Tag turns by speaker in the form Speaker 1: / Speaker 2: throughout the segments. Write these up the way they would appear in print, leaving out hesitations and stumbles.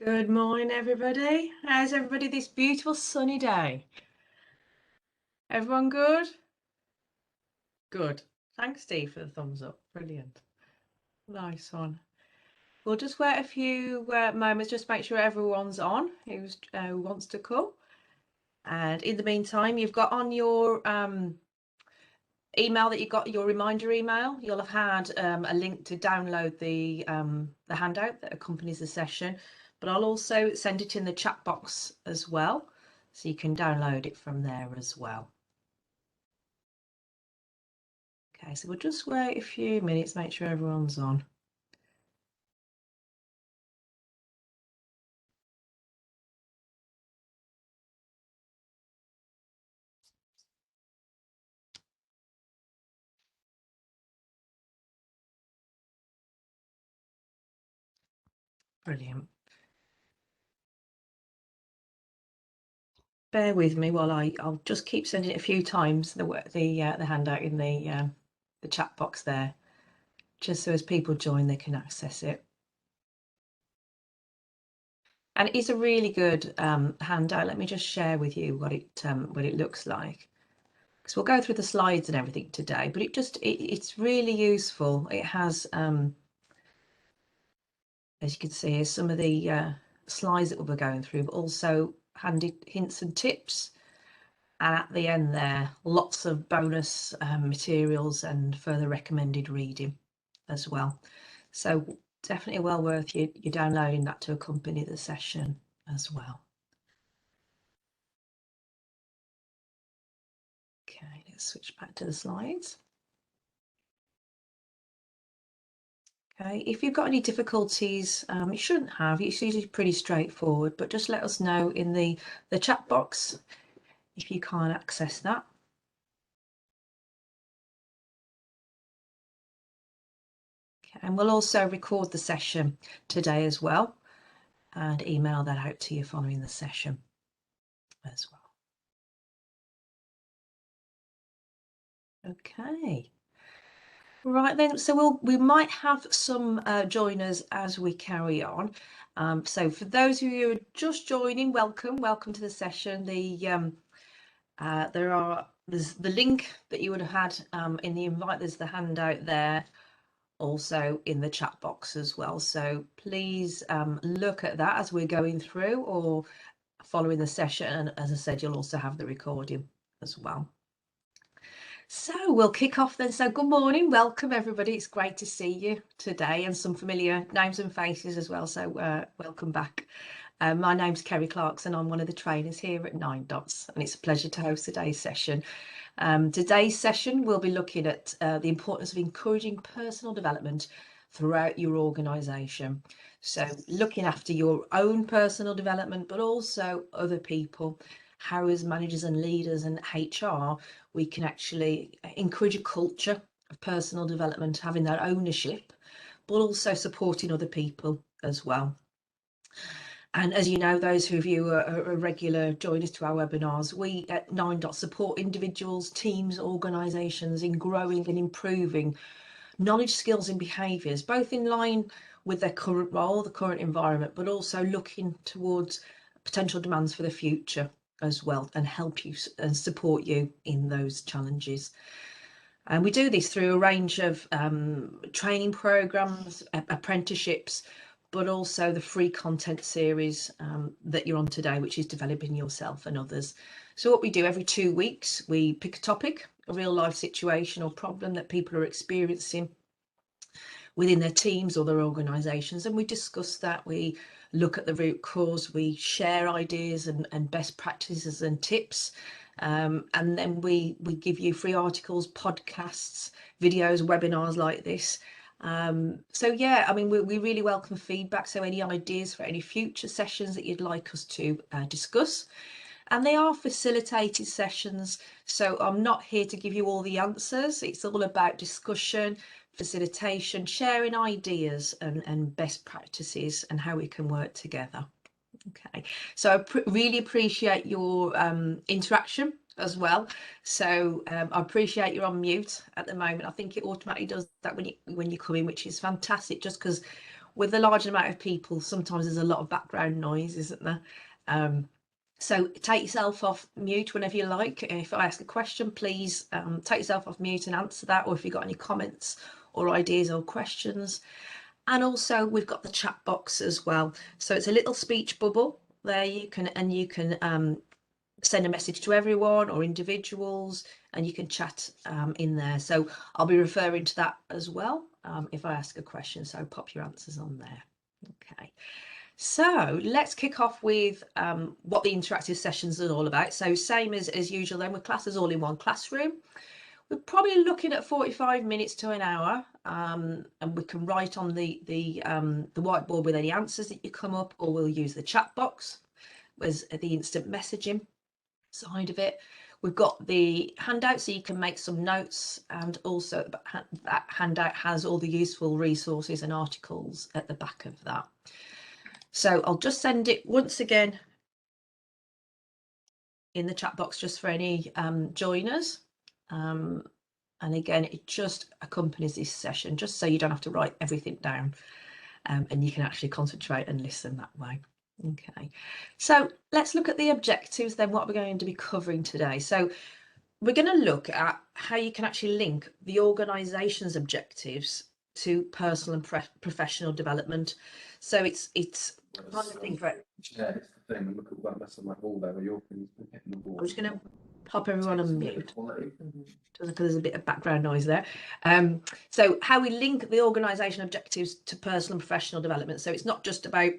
Speaker 1: Good morning, everybody. How's everybody this beautiful sunny day? Everyone good? Good. Thanks, Steve, for the thumbs up. Brilliant. Nice one. We'll just wait a few moments, just make sure everyone's on who wants to come. And in the meantime, you've got on your email that you got, your reminder email, you'll have had a link to download the handout that accompanies the session, but I'll also send it in the chat box as well, so you can download it from there as well. Okay, so we'll just wait a few minutes, make sure everyone's on. Brilliant. Bear with me while I'll just keep sending it a few times, the handout in the chat box there, just so as people join they can access it. And it is a really good handout. Let me just share with you what it looks like, because we'll go through the slides and everything today, but it's really useful. It has, as you can see, some of the slides that we'll be going through, but also handy hints and tips. And at the end there, lots of bonus materials and further recommended reading as well. So definitely well worth you downloading that to accompany the session as well. Okay, let's switch back to the slides. Okay, if you've got any difficulties, you shouldn't have. It's usually pretty straightforward, but just let us know in the chat box if you can't access that. Okay, and we'll also record the session today as well and email that out to you following the session as well. Okay. Right then, so we might have some joiners as we carry on. So for those of you who are just joining, welcome to the session. There's the link that you would have had in the invite. There's the handout there, also in the chat box as well. So please look at that as we're going through or following the session. And as I said, you'll also have the recording as well. So we'll kick off then. So good morning, welcome everybody. It's great to see you today, and some familiar names and faces as well. So welcome back. My name's Kerry Clarkson. I'm one of the trainers here at 9 Dots, and it's a pleasure to host today's session. Today's session we'll be looking at the importance of encouraging personal development throughout your organisation. So looking after your own personal development, but also other people. How as managers and leaders and HR we can actually encourage a culture of personal development, having that ownership, but also supporting other people as well. And as you know, those of you who are regular joiners to our webinars, we at 9 Dots support individuals, teams, organisations in growing and improving knowledge, skills and behaviours, both in line with their current role, the current environment, but also looking towards potential demands for the future as well, and help you and support you in those challenges. And we do this through a range of training programs, apprenticeships, but also the free content series that you're on today, which is developing yourself and others. So what we do every 2 weeks, we pick a topic, a real life situation or problem that people are experiencing within their teams or their organisations, and we discuss that. We look at the root cause, we share ideas and best practices and tips, and then we give you free articles, podcasts, videos, webinars like this. So yeah, I mean, we really welcome feedback, so any ideas for any future sessions that you'd like us to discuss. And they are facilitated sessions, so I'm not here to give you all the answers. It's all about discussion, facilitation, sharing ideas and best practices and how we can work together. Okay, so I really appreciate your interaction as well. So I appreciate you're on mute at the moment. I think it automatically does that when you come in, which is fantastic, just because with a large amount of people, sometimes there's a lot of background noise, isn't there? So take yourself off mute whenever you like. If I ask a question, please take yourself off mute and answer that, or if you've got any comments or ideas or questions. And also we've got the chat box as well. So it's a little speech bubble there. You can send a message to everyone or individuals, and you can chat in there. So I'll be referring to that as well if I ask a question. So pop your answers on there. Okay. So let's kick off with what the interactive sessions are all about. So same as usual then, with classes all in one classroom. We're probably looking at 45 minutes to an hour, and we can write on the whiteboard with any answers that you come up, or we'll use the chat box as the instant messaging side of it. We've got the handout, so you can make some notes, and also that handout has all the useful resources and articles at the back of that. So I'll just send it once again in the chat box just for any joiners. And again, it just accompanies this session, just so you don't have to write everything down, and you can actually concentrate and listen that way. Okay, so let's look at the objectives then, what we're going to be covering today. So we're going to look at how you can actually link the organisation's objectives to personal and professional development. So it's one thing for it.
Speaker 2: Yeah, it's the thing. Look at that mess on that wall there where your thing's hitting the wall.
Speaker 1: I'm just going to pop everyone on mute because there's a bit of background noise there. So how we link the organisation objectives to personal and professional development. So it's not just about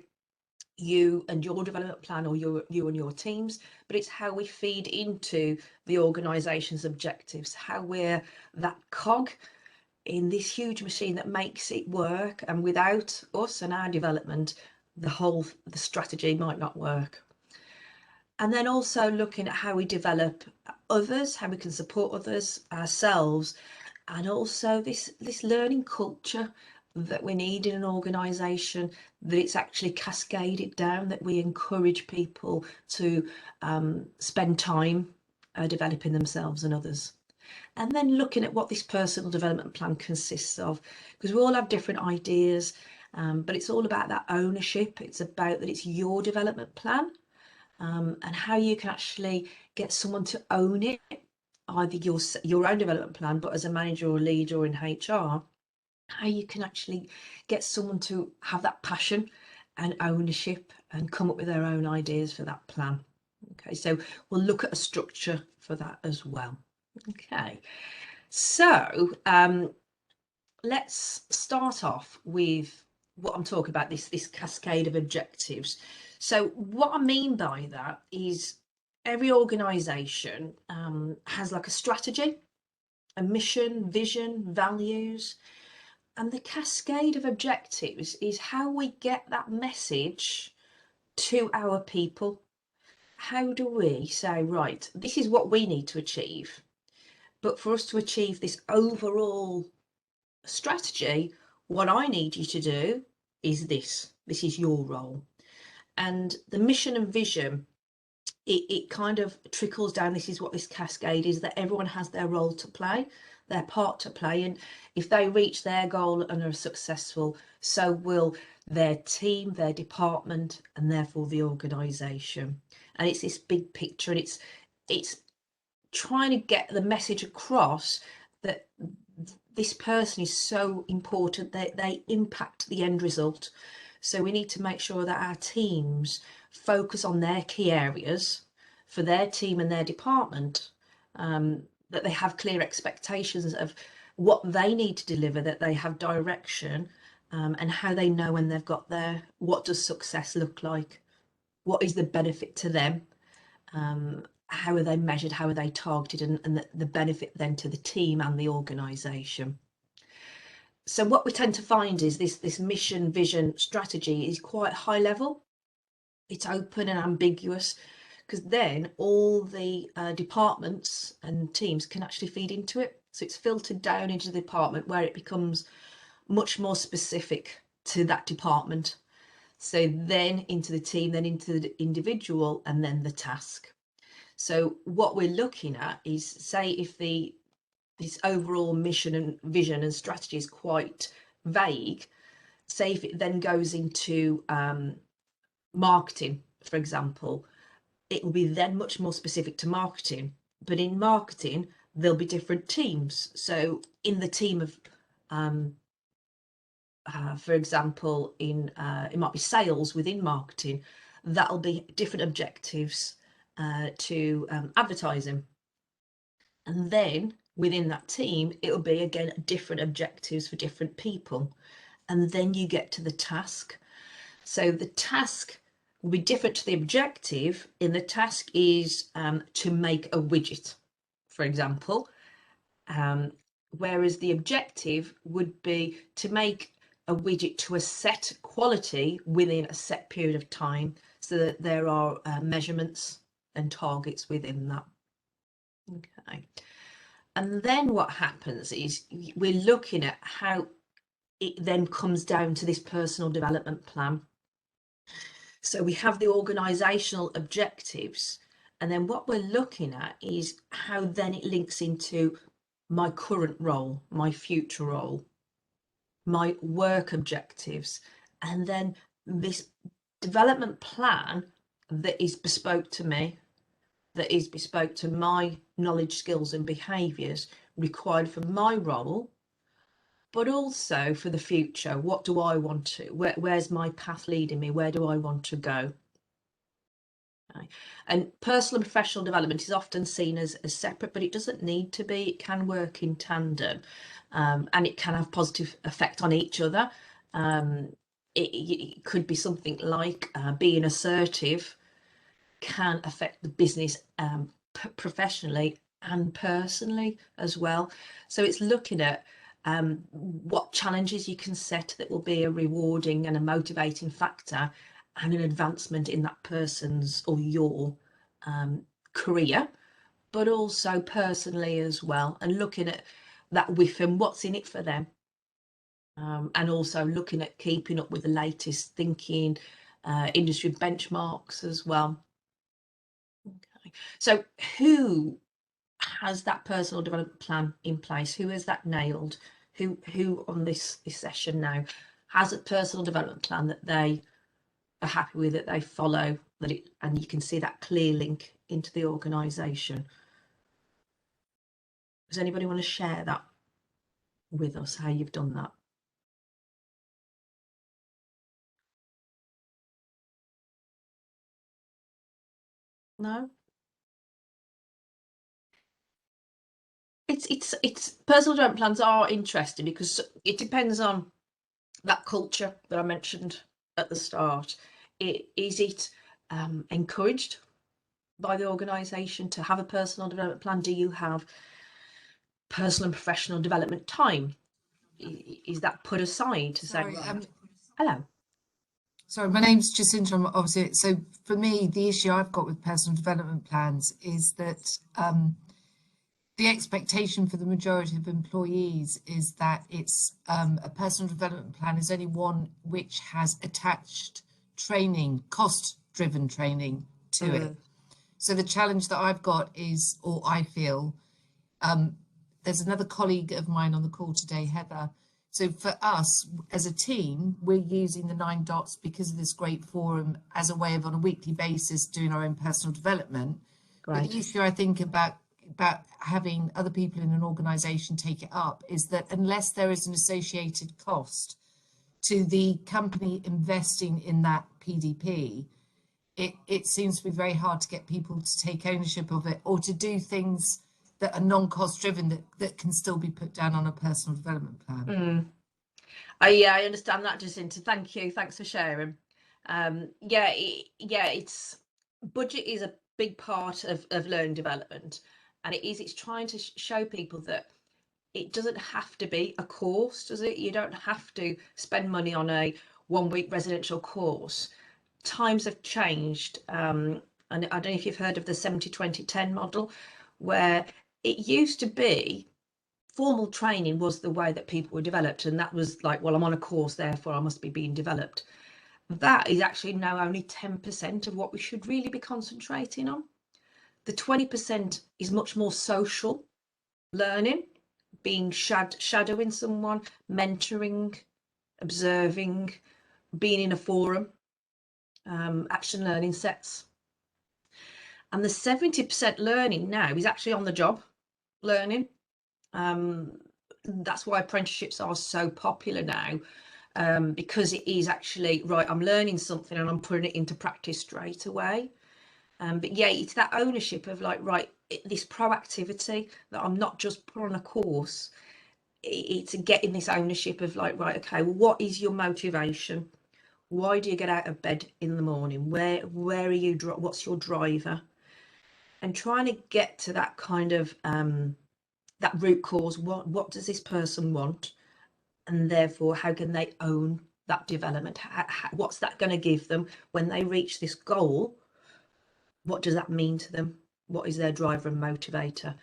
Speaker 1: you and your development plan, or you and your teams, but it's how we feed into the organisation's objectives, how we're that cog in this huge machine that makes it work, and without us and our development, the strategy might not work. And then also looking at how we develop others, how we can support others, ourselves, and also this learning culture that we need in an organisation, that it's actually cascaded down, that we encourage people to spend time developing themselves and others. And then looking at what this personal development plan consists of, because we all have different ideas, but it's all about that ownership. It's about that it's your development plan, and how you can actually get someone to own it, either your own development plan, but as a manager or leader or in HR, how you can actually get someone to have that passion and ownership and come up with their own ideas for that plan. Okay, so we'll look at a structure for that as well. Okay, so let's start off with what I'm talking about, this cascade of objectives. So what I mean by that is every organisation has like a strategy, a mission, vision, values, and the cascade of objectives is how we get that message to our people. How do we say, right, this is what we need to achieve, but for us to achieve this overall strategy, what I need you to do is this is your role. And the mission and vision, it kind of trickles down. This is what this cascade is, that everyone has their role to play, their part to play, and if they reach their goal and are successful, so will their team, their department, and therefore the organisation. And it's this big picture, and it's trying to get the message across that this person is so important, that they impact the end result. So we need to make sure that our teams focus on their key areas for their team and their department, that they have clear expectations of what they need to deliver, that they have direction, and how they know when they've got there. What does success look like? What is the benefit to them? How are they measured? How are they targeted? And the benefit then to the team and the organisation. So what we tend to find is this mission, vision, strategy is quite high level. It's open and ambiguous, because then all the departments and teams can actually feed into it. So it's filtered down into the department, where it becomes much more specific to that department. So then into the team, then into the individual, and then the task. So what we're looking at is, say if this overall mission and vision and strategy is quite vague, say if it then goes into marketing, for example, it will be then much more specific to marketing. But in marketing, there'll be different teams. So in the team of, for example, it might be sales within marketing, that'll be different objectives to advertising. And then within that team, it'll be again different objectives for different people. And then you get to the task. So the task will be different to the objective. In the task is to make a widget, for example, whereas the objective would be to make a widget to a set quality within a set period of time, so that there are measurements and targets within that. Okay. And then what happens is we're looking at how it then comes down to this personal development plan. So we have the organisational objectives, and then what we're looking at is how then it links into my current role, my future role, my work objectives, and then this development plan that is bespoke to me, that is bespoke to my knowledge, skills and behaviours required for my role, but also for the future. What do I want to, where's my path leading me? Where do I want to go? Okay. And personal and professional development is often seen as separate, but it doesn't need to be. It can work in tandem, and it can have positive effect on each other. It could be something like being assertive can affect the business professionally and personally as well. So it's looking at what challenges you can set that will be a rewarding and a motivating factor and an advancement in that person's or your career, but also personally as well, and looking at that with them, what's in it for them, and also looking at keeping up with the latest thinking, industry benchmarks as well. Okay. So who has that personal development plan in place? Who has that nailed? Who on this session now has a personal development plan that they are happy with, that they follow, that it, and you can see that clear link into the organisation? Does anybody want to share that with us, how you've done that? No? It's personal development plans are interesting because it depends on that culture that I mentioned at the start. Is it encouraged by the organisation to have a personal development plan? Do you have personal and professional development time? Is that put aside to say, right, hello?
Speaker 3: Sorry, my name's Jacinta. I'm obviously, so for me, the issue I've got with personal development plans is that the expectation for the majority of employees is that it's a personal development plan is only one which has attached training, cost-driven training to it. So the challenge that I've got is, or I feel, there's another colleague of mine on the call today, Heather. So for us as a team, we're using the 9 dots because of this great forum as a way of, on a weekly basis, doing our own personal development. Right. But the issue I think about having other people in an organisation take it up is that unless there is an associated cost to the company investing in that PDP, it seems to be very hard to get people to take ownership of it or to do things that are non-cost driven that can still be put down on a personal development plan.
Speaker 1: Yeah, I understand that, Jacinta. Thank you. Thanks for sharing. It's budget is a big part of learning development, and it's trying to show people that it doesn't have to be a course, does it? You don't have to spend money on a 1-week residential course. Times have changed, and I don't know if you've heard of the 70-20-10 model, where it used to be formal training was the way that people were developed, and that was like, well, I'm on a course, therefore I must be being developed. That is actually now only 10% of what we should really be concentrating on. The 20% is much more social learning, being shadowing someone, mentoring, observing, being in a forum, action learning sets. And the 70% learning now is actually on the job learning. That's why apprenticeships are so popular now, because it is actually, right, I'm learning something and I'm putting it into practice straight away. But yeah, it's that ownership of like, right, this proactivity, that I'm not just put on a course. It's getting this ownership of like, right, okay, well, what is your motivation? Why do you get out of bed in the morning? Where are you, what's your driver? And trying to get to that kind of that root cause. What does this person want? And therefore, how can they own that development? What's that going to give them when they reach this goal? What does that mean to them? What is their driver and motivator?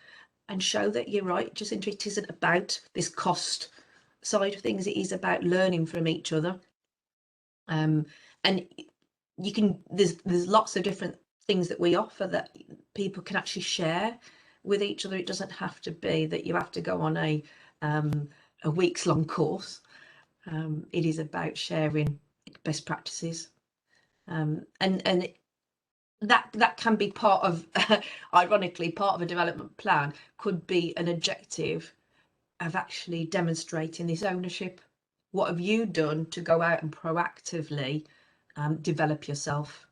Speaker 1: And show that you're right, just it isn't about this cost side of things. It is about learning from each other. And you can, there's lots of different things that we offer that people can actually share with each other. It doesn't have to be that you have to go on a week's long course. It is about sharing best practices, and that can be part of, ironically, part of a development plan could be an objective of actually demonstrating this ownership. What have you done to go out and proactively develop yourself?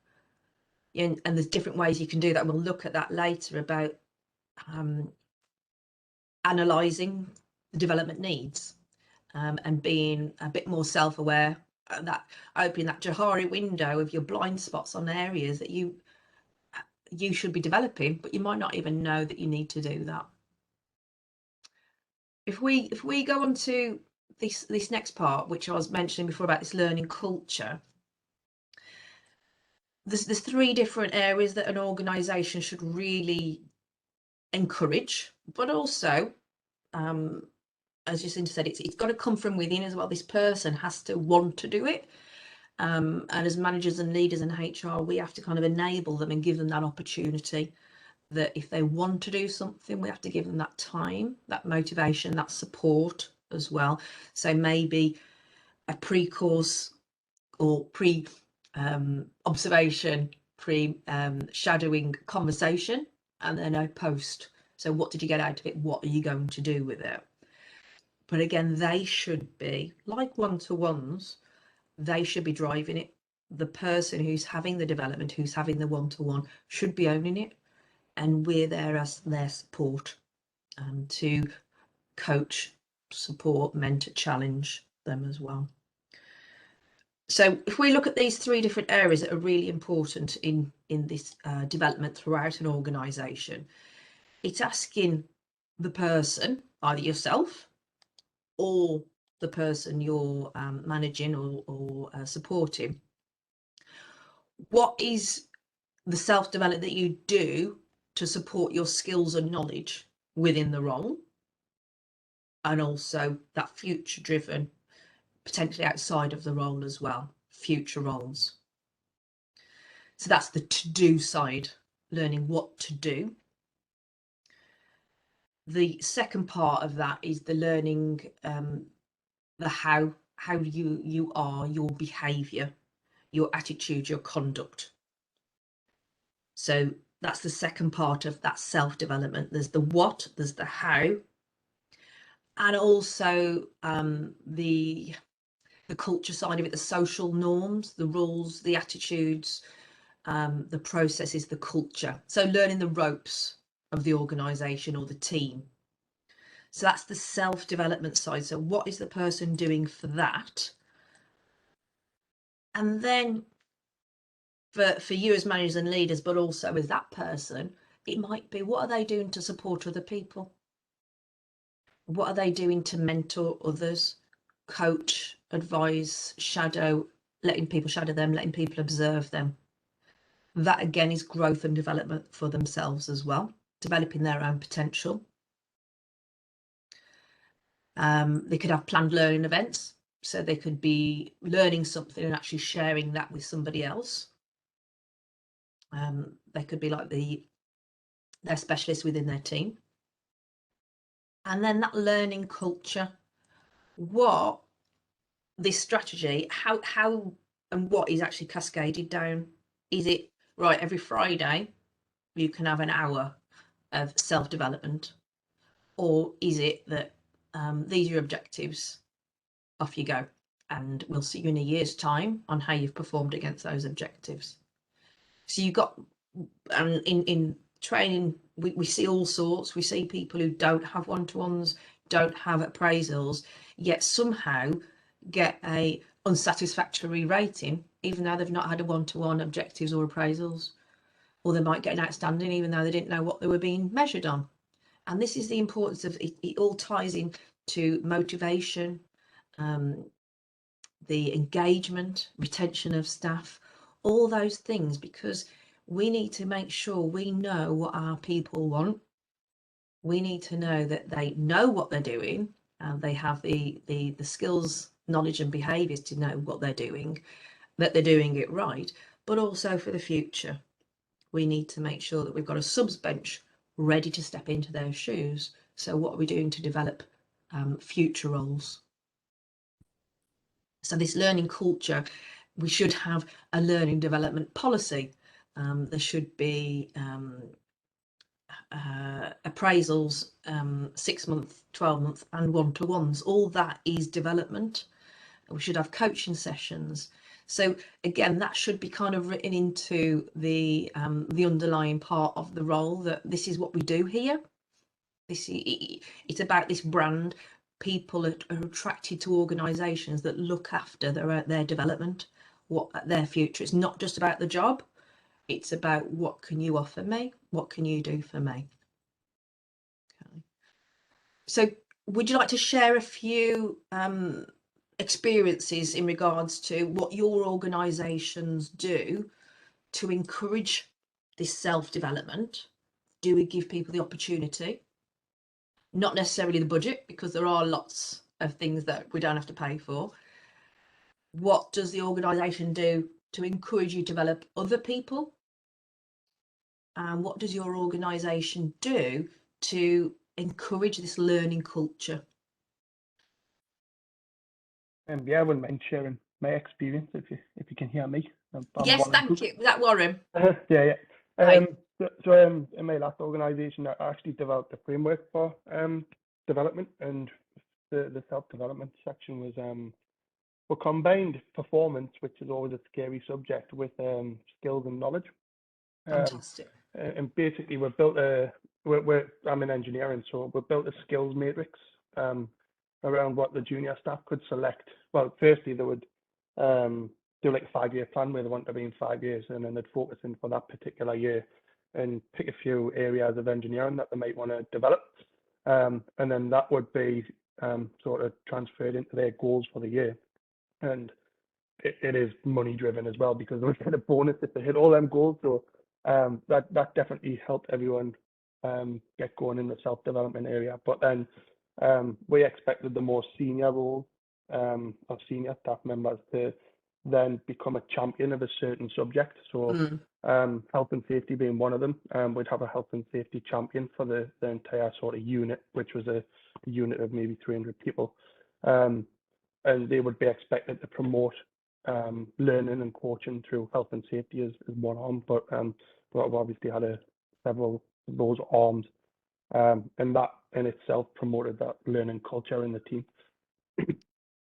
Speaker 1: And there's different ways you can do that. We'll look at that later about analysing the development needs, and being a bit more self-aware, that opening that Johari window of your blind spots on areas that you should be developing, but you might not even know that you need to do that. If we go on to this next part, which I was mentioning before about this learning culture, there's 3 different areas that an organisation should really encourage, but also, as Jacinta said, it's got to come from within as well. This person has to want to do it, and as managers and leaders in HR, we have to kind of enable them and give them that opportunity, that if they want to do something, we have to give them that time, that motivation, that support as well. So maybe a pre-course or pre-observation, shadowing conversation, and then a post. So what did you get out of it? What are you going to do with it? But again, they should be, like one-to-ones, they should be driving it. The person who's having the development, who's having the one-to-one, should be owning it. And we're there as their support, to coach, support, mentor, challenge them as well. So if we look at these 3 different areas that are really important in this development throughout an organisation, it's asking the person, either yourself or the person you're managing or supporting, what is the self-development that you do to support your skills and knowledge within the role, and also that future driven, potentially outside of the role as well, future roles. So that's the to-do side, learning what to do. The second part of that is the learning the how you are, your behaviour, your attitude, your conduct. So that's the second part of that self-development. There's the what, there's the how, and also the culture side of it, the social norms, the rules, the attitudes, the processes, the culture. So learning the ropes of the organisation or the team. So that's the self-development side. So what is the person doing for that? And then for you as managers and leaders, but also as that person, it might be, what are they doing to support other people? What are they doing to mentor others, coach, advise, shadow, letting people shadow them, letting people observe them? That again is growth and development for themselves as well, developing their own potential. They could have planned learning events, so they could be learning something and actually sharing that with somebody else. They could be like their specialists within their team. And then that learning culture, what this strategy, how and what is actually cascaded down? Is it right every Friday you can have an hour of self-development, or is it that these are your objectives, off you go, and we'll see you in a year's time on how you've performed against those objectives? So you've got, and in training we see all sorts. We see people who don't have one-to-ones, don't have appraisals, yet somehow get a unsatisfactory rating even though they've not had a one-to-one objectives or appraisals, or they might get an outstanding even though they didn't know what they were being measured on. And this is the importance of it. It all ties in to motivation, the engagement, retention of staff, all those things, because we need to make sure we know what our people want. We need to know that they know what they're doing, and they have the skills, knowledge and behaviours to know what they're doing, that they're doing it right. But also for the future, we need to make sure that we've got a subs bench ready to step into their shoes. So what are we doing to develop future roles? So this learning culture, we should have a learning development policy. There should be appraisals, 6 month, 12 month and one-to-ones. All that is development. We should have coaching sessions. So again, that should be kind of written into the underlying part of the role, that this is what we do here. It's about this brand. People are attracted to organisations that look after their development, their future. It's not just about the job. It's about what can you offer me? What can you do for me? Okay. So would you like to share a few experiences in regards to what your organisations do to encourage this self-development? Do we give people the opportunity? Not necessarily the budget, because there are lots of things that we don't have to pay for. What does the organisation do to encourage you to develop other people? And what does your organisation do to encourage this learning culture?
Speaker 4: Yeah, I wouldn't mind sharing my experience if you can hear me.
Speaker 1: Yes,
Speaker 4: Warren
Speaker 1: thank
Speaker 4: Cook.
Speaker 1: you. Was that Warren?
Speaker 4: Yeah.
Speaker 1: Right.
Speaker 4: So in my last organisation, I actually developed a framework for development, and the self-development section was we combined performance, which is always a scary subject, with skills and knowledge.
Speaker 1: Fantastic.
Speaker 4: And basically, we built I'm in engineering, so we built a skills matrix around what the junior staff could select. Well, firstly, they would do like a 5-year plan where they want to be in 5 years, and then they'd focus in for that particular year and pick a few areas of engineering that they might want to develop. And then that would be sort of transferred into their goals for the year. And it is money driven as well, because they would get a bonus if they hit all them goals. So that definitely helped everyone get going in the self-development area. But then we expected the more senior roles of senior staff members to then become a champion of a certain subject. So health and safety being one of them, we'd have a health and safety champion for the entire sort of unit, which was a unit of maybe 300 people. And they would be expected to promote learning and coaching through health and safety as one arm, but we've obviously had several of those arms, and that in itself promoted that learning culture in the team.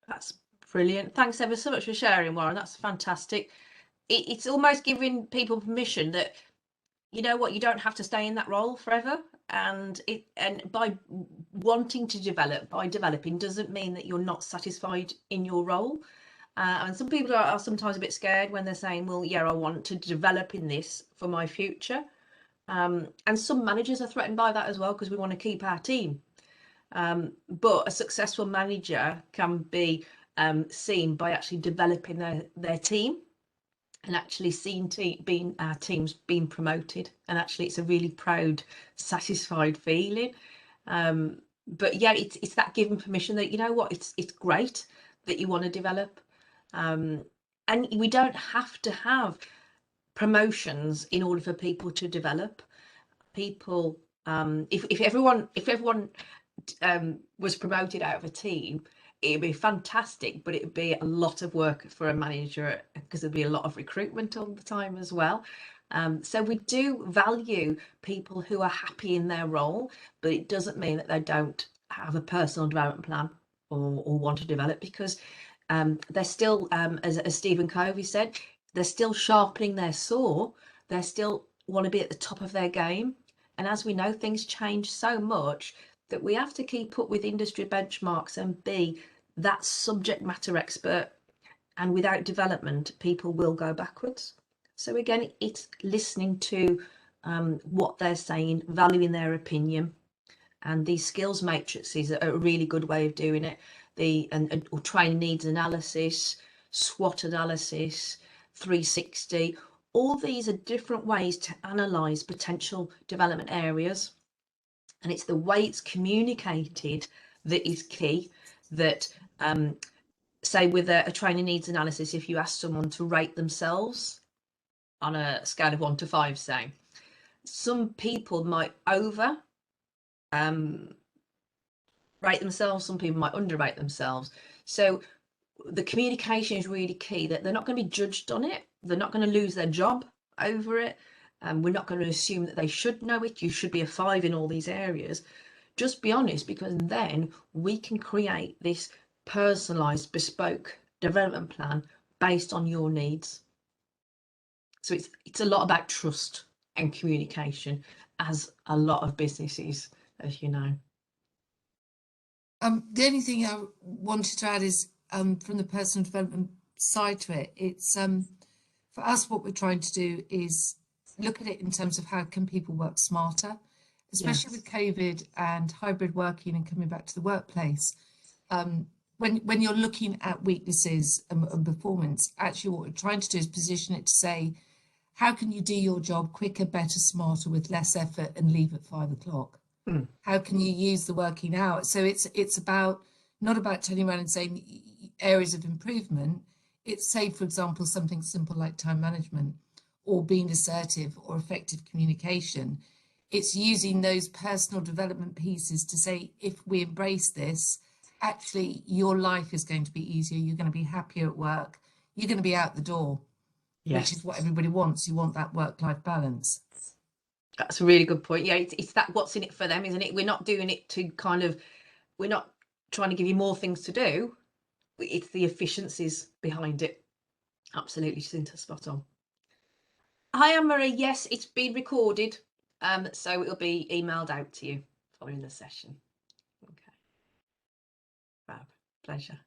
Speaker 1: That's brilliant. Thanks ever so much for sharing, Warren. That's fantastic. It's almost giving people permission that, you know what, you don't have to stay in that role forever, and by wanting to develop, by developing, doesn't mean that you're not satisfied in your role. And some people are sometimes a bit scared when they're saying, well, yeah, I want to develop in this for my future. And some managers are threatened by that as well, because we want to keep our team. But a successful manager can be seen by actually developing their team, and actually seeing our teams being promoted. And actually it's a really proud, satisfied feeling. But yeah, it's that given permission that, you know what, it's great that you want to develop. And we don't have to have promotions in order for people to develop. People, if everyone was promoted out of a team, it'd be fantastic, but it'd be a lot of work for a manager because there'd be a lot of recruitment all the time as well. So we do value people who are happy in their role, but it doesn't mean that they don't have a personal development plan or want to develop, because they're still, as Stephen Covey said, they're still sharpening their saw. They still want to be at the top of their game. And as we know, things change so much that we have to keep up with industry benchmarks and be that subject matter expert. And without development, people will go backwards. So again, it's listening to what they're saying, valuing their opinion, and these skills matrices are a really good way of doing it. Or training needs analysis, SWOT analysis, 360. All these are different ways to analyze potential development areas, and it's the way it's communicated that is key. That say with a training needs analysis, if you ask someone to rate themselves on a scale of 1 to 5, say, some people might over rate themselves, some people might underrate themselves. So the communication is really key, that they're not going to be judged on it, they're not going to lose their job over it, and we're not going to assume that they should know it. You should be a 5 in all these areas. Just be honest, because then we can create this personalized, bespoke development plan based on your needs. So it's a lot about trust and communication, as a lot of businesses, as you know.
Speaker 3: The only thing I wanted to add is from the personal development side to it, it's for us, what we're trying to do is look at it in terms of how can people work smarter, especially with COVID and hybrid working and coming back to the workplace. When you're looking at weaknesses and performance, actually what we're trying to do is position it to say, how can you do your job quicker, better, smarter, with less effort, and leave at 5 o'clock? How can you use the working hours? So it's about, not about turning around and saying areas of improvement. It's, say, for example, something simple like time management or being assertive or effective communication. It's using those personal development pieces to say, if we embrace this, actually your life is going to be easier. You're going to be happier at work. You're going to be out the door, which is what everybody wants. You want that work-life balance.
Speaker 1: That's a really good point. Yeah, it's that what's in it for them, isn't it? We're not doing it to kind of, we're not trying to give you more things to do. It's the efficiencies behind it. Absolutely, Jacinta, spot on. Hi, Anne-Marie. Yes, it's been recorded, so it'll be emailed out to you following the session. Okay. Fab. Pleasure.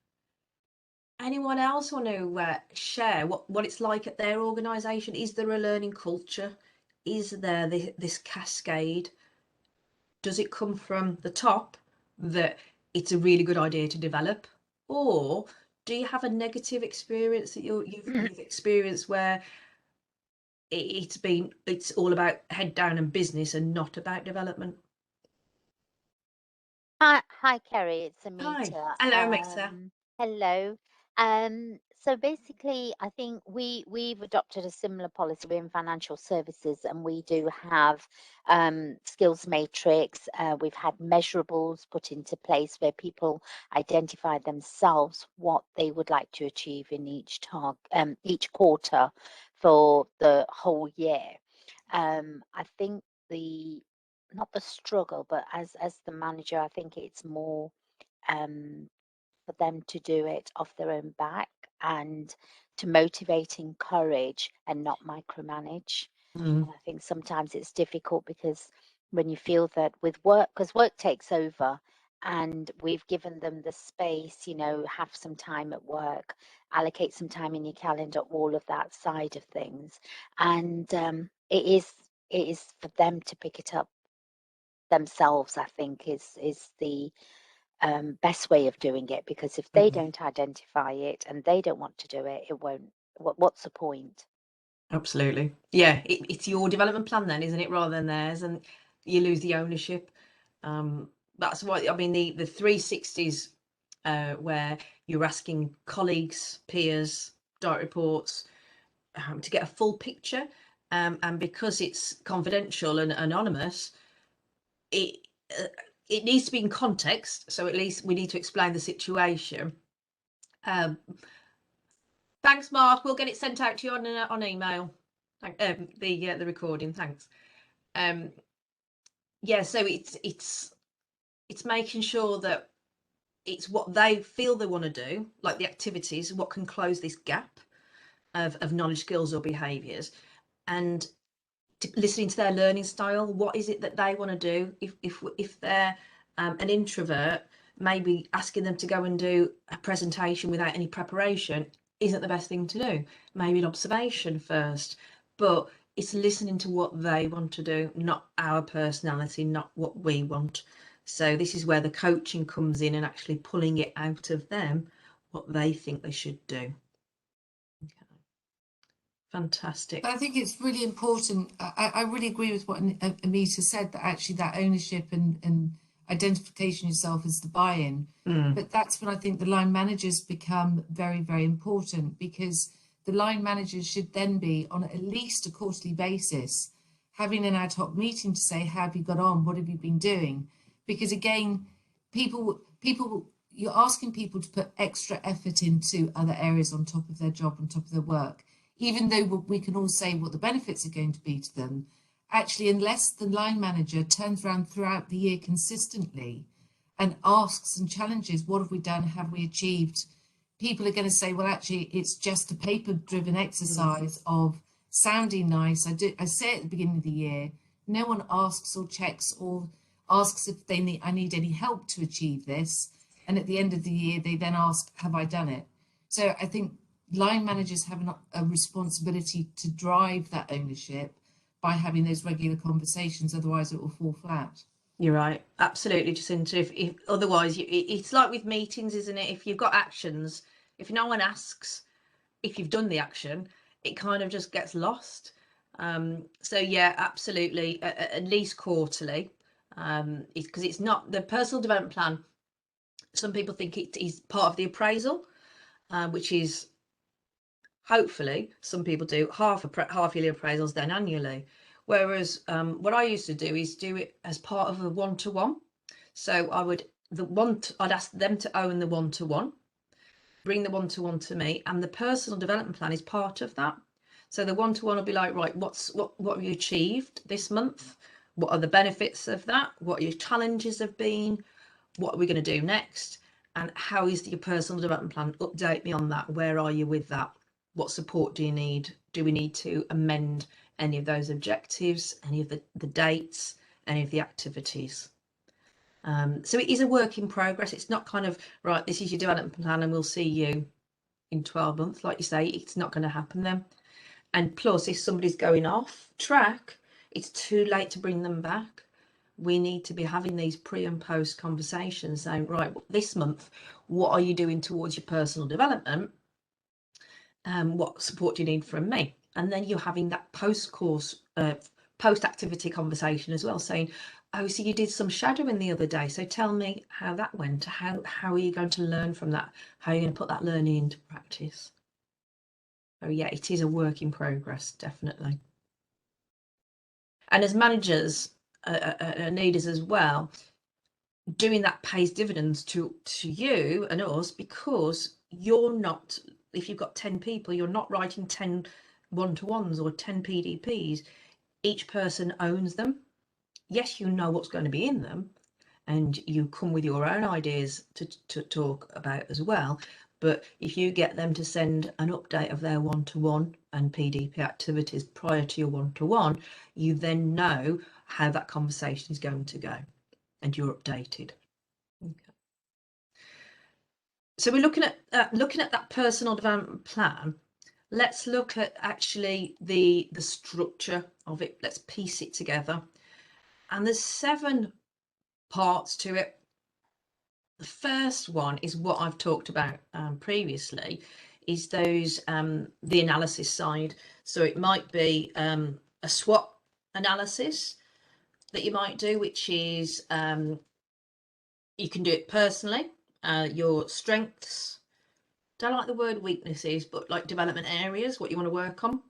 Speaker 1: Anyone else want to share what it's like at their organisation? Is there a learning culture? Is there this cascade? Does it come from the top that it's a really good idea to develop? Or do you have a negative experience that you've experienced where it's all about head down and business and not about development?
Speaker 5: Hi, Kerry. It's
Speaker 1: Hi.
Speaker 5: Amita.
Speaker 1: Hello, Mixer.
Speaker 5: Hello. So basically, I think we've adopted a similar policy. We're in financial services, and we do have skills matrix. We've had measurables put into place where people identify themselves what they would like to achieve in each quarter for the whole year. I think not the struggle, but as the manager, I think it's more for them to do it off their own back and to motivate, encourage, and not micromanage. And I think sometimes it's difficult because when you feel that with work, because work takes over, and we've given them the space, have some time at work, allocate some time in your calendar, all of that side of things, and it is for them to pick it up themselves, I think, is the best way of doing it, because if they don't identify it and they don't want to do it, it won't. What's the point?
Speaker 1: Absolutely. Yeah, it's your development plan then, isn't it, rather than theirs, and you lose the ownership. That's why, I mean, the 360s where you're asking colleagues, peers, direct reports to get a full picture, and because it's confidential and anonymous, it needs to be in context, so at least we need to explain the situation. Thanks, Mark. We'll get it sent out to you on email. The recording. Thanks. Yeah, so it's making sure that it's what they feel they want to do, like the activities, what can close this gap of knowledge, skills, or behaviours, and listening to their learning style. What is it that they want to do? If they're an introvert, maybe asking them to go and do a presentation without any preparation isn't the best thing to do. Maybe an observation first, but it's listening to what they want to do, not our personality, not what we want. So this is where the coaching comes in and actually pulling it out of them, what they think they should do. Okay. Fantastic.
Speaker 3: But I think it's really important. I really agree with what Amita said, that actually that ownership and identification yourself as the buy-in. But that's when I think the line managers become very, very important, because the line managers should then be on at least a quarterly basis having an ad hoc meeting to say, how have you got on? What have you been doing? Because again, you're asking people to put extra effort into other areas on top of their job, on top of their work. Even though we can all say what the benefits are going to be to them, actually, unless the line manager turns around throughout the year consistently and asks and challenges, what have we done? Have we achieved? People are going to say, well, actually, it's just a paper-driven exercise of sounding nice. I say it at the beginning of the year. No one asks or checks or asks if I need any help to achieve this. And at the end of the year, they then ask, have I done it? So I think line managers have a responsibility to drive that ownership by having those regular conversations. Otherwise, it will fall flat.
Speaker 1: You're right, absolutely, Jacinta. If otherwise, it's like with meetings, isn't it? If you've got actions, if no one asks if you've done the action, it kind of just gets lost. So yeah, absolutely, at least quarterly, because it's not the personal development plan. Some people think it is part of the appraisal, which is hopefully some people do half yearly appraisals, then annually. Whereas what I used to do is do it as part of a one-to-one. So I'd ask them to own the one-to-one, bring the one-to-one to me, and the personal development plan is part of that. So the one-to-one will be like, right, what have you achieved this month? What are the benefits of that? What your challenges have been? What are we going to do next? And how is your personal development plan? Update me on that. Where are you with that? What support do you need? Do we need to amend any of those objectives, any of the dates, any of the activities? So it is a work in progress. It's not kind of, right, this is your development plan and we'll see you in 12 months. Like you say, it's not going to happen then. And plus, if somebody's going off track, it's too late to bring them back. We need to be having these pre and post conversations saying, right, this month, what are you doing towards your personal development? What support do you need from me? And then you're having that post-course, post-activity conversation as well, saying, oh, so you did some shadowing the other day. So tell me how that went. How are you going to learn from that? How are you going to put that learning into practice? So yeah, it is a work in progress, definitely. And as managers and leaders as well, doing that pays dividends to you and us, because you're not, if you've got 10 people, you're not writing 10 one-to-ones or 10 PDPs. Each person owns them. Yes, you know what's going to be in them, and you come with your own ideas to talk about as well. But if you get them to send an update of their one-to-one and PDP activities prior to your one-to-one, you then know how that conversation is going to go and you're updated. Okay. So we're looking at that personal development plan. Let's look at actually the structure of it. Let's piece it together. And there's 7 parts to it. The first one is what I've talked about previously, is those the analysis side. So it might be a SWOT analysis that you might do, which is you can do it personally, your strengths, don't like the word weaknesses, but like development areas, what you want to work on,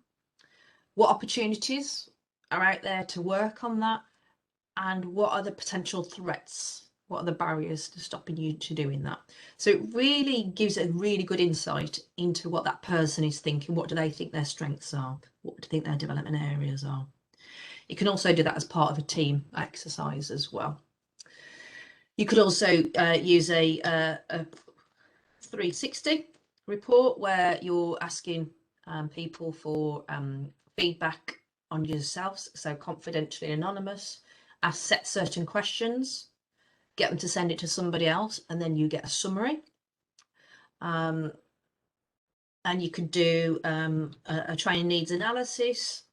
Speaker 1: what opportunities are out there to work on that, and what are the potential threats What are the barriers to stopping you to doing that? So it really gives a really good insight into what that person is thinking. What do they think their strengths are? What do they think their development areas are? You can also do that as part of a team exercise as well. You could also use a 360 report where you're asking people for feedback on yourselves, so confidentially anonymous. Set certain questions, get them to send it to somebody else, and then you get a summary. And you could do a training needs analysis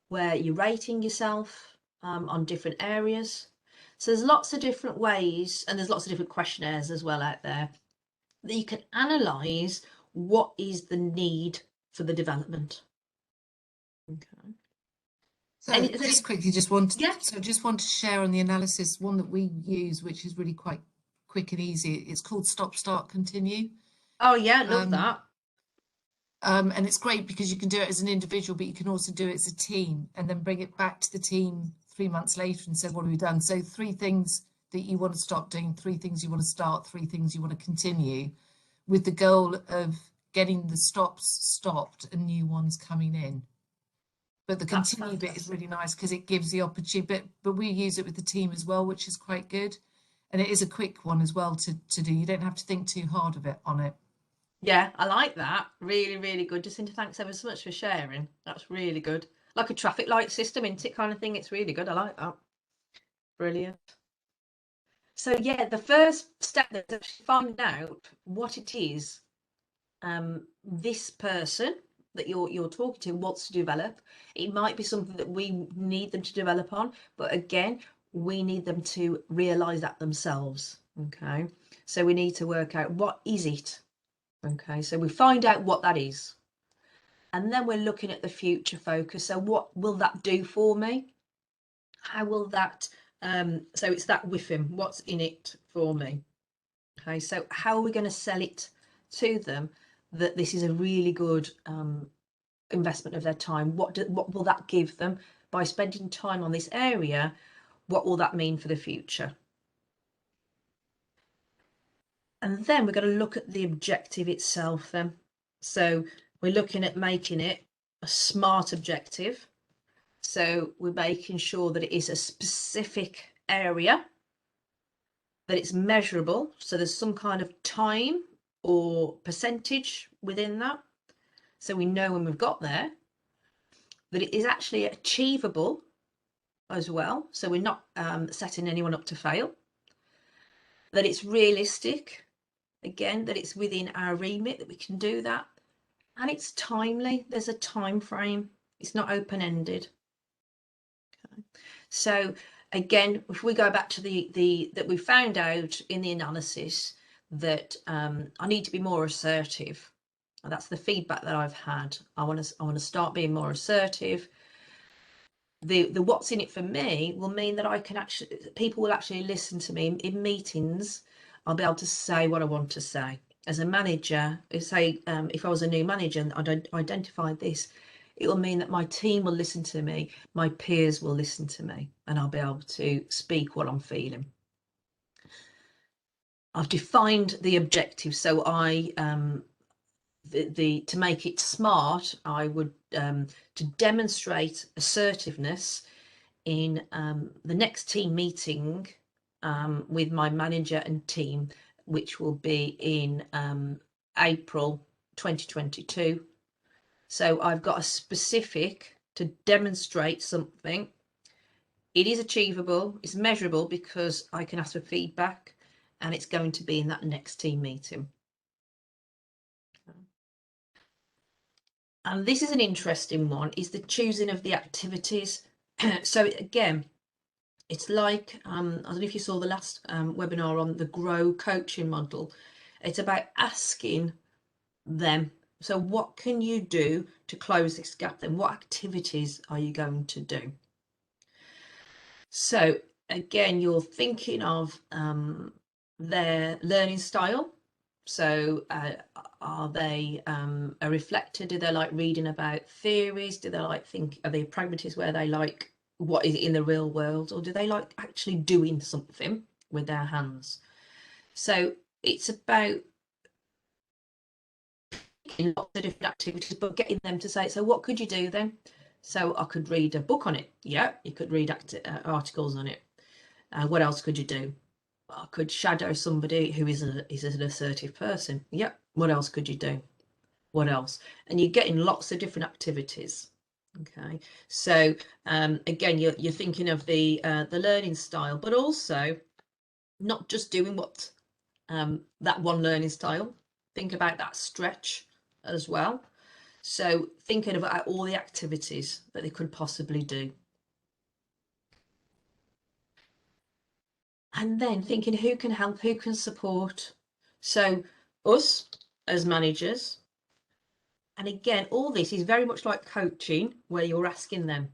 Speaker 1: where you're rating yourself on different areas. So there's lots of different ways, and there's lots of different questionnaires as well out there that you can analyze what is the need for the development. Okay.
Speaker 3: So
Speaker 1: And
Speaker 3: just quickly, just want
Speaker 1: Yeah.
Speaker 3: to share on the analysis one that we use, which is really quite quick and easy. It's called Stop, Start, Continue.
Speaker 1: Oh yeah, love that.
Speaker 3: And it's great because you can do it as an individual, but you can also do it as a team and then bring it back to the team 3 months later and say, what have we done? So 3 things that you want to stop doing, 3 things you want to start, 3 things you want to continue, with the goal of getting the stops stopped and new ones coming in. But the
Speaker 1: That's
Speaker 3: continue bit is
Speaker 1: fantastic.
Speaker 3: really nice because it gives the opportunity, but we use it with the team as well, which is quite good. And it is a quick one as well to do. You don't have to think too hard on it.
Speaker 1: Yeah, I like that. Really, really good. Jacinta, thanks ever so much for sharing. That's really good. Like a traffic light system, isn't it, kind of thing? It's really good. I like that. Brilliant. So yeah, the first step is actually finding out what it is this person that you're talking to wants to develop. It might be something that we need them to develop on, but again, we need them to realize that themselves. Okay, so we need to work out what is it. Okay, so we find out what that is, and then we're looking at the future focus. So what will that do for me? How will that so it's that with him, what's in it for me? Okay, so how are we going to sell it to them that this is a really good investment of their time? What will that give them by spending time on this area? What will that mean for the future? And then we're going to look at the objective itself then. So we're looking at making it a SMART objective. So we're making sure that it is a specific area, that it's measurable. So there's some kind of time or percentage within that. So we know when we've got there, that it is actually achievable as well. So we're not setting anyone up to fail. That it's realistic, again, that it's within our remit, that we can do that. And it's timely. There's a time frame. It's not open-ended. Okay. So again, if we go back to the that we found out in the analysis that I need to be more assertive. And that's the feedback that I've had. I want to start being more assertive. The what's in it for me will mean that I can actually, people will actually listen to me in meetings. I'll be able to say what I want to say. As a manager, say if I was a new manager and I'd identified this, it will mean that my team will listen to me, my peers will listen to me, and I'll be able to speak what I'm feeling. I've defined the objective, so I to make it SMART, I would to demonstrate assertiveness in the next team meeting with my manager and team, which will be in April 2022. So I've got a specific to demonstrate something. It is achievable, it's measurable because I can ask for feedback, and it's going to be in that next team meeting. And this is an interesting one, is the choosing of the activities. So again, it's like, I don't know if you saw the last webinar on the GROW coaching model. It's about asking them, so what can you do to close this gap then? What activities are you going to do? So again, you're thinking of their learning style. So are they a reflector? Do they like reading about theories? Do they like are they pragmatists where they like what is in the real world, or do they like actually doing something? with their hands. So it's about picking lots of different activities, but getting them to say, so what could you do then? So I could read a book on it. Yeah, you could read articles on it. What else could you do? I could shadow somebody who is an assertive person. Yep. What else could you do? What else? And you're getting lots of different activities. Okay. So again, you're thinking of the learning style, but also not just doing what that one learning style. Think about that stretch as well. So thinking about all the activities that they could possibly do. And then thinking who can help, who can support. So us as managers, and again, all this is very much like coaching, where you're asking them,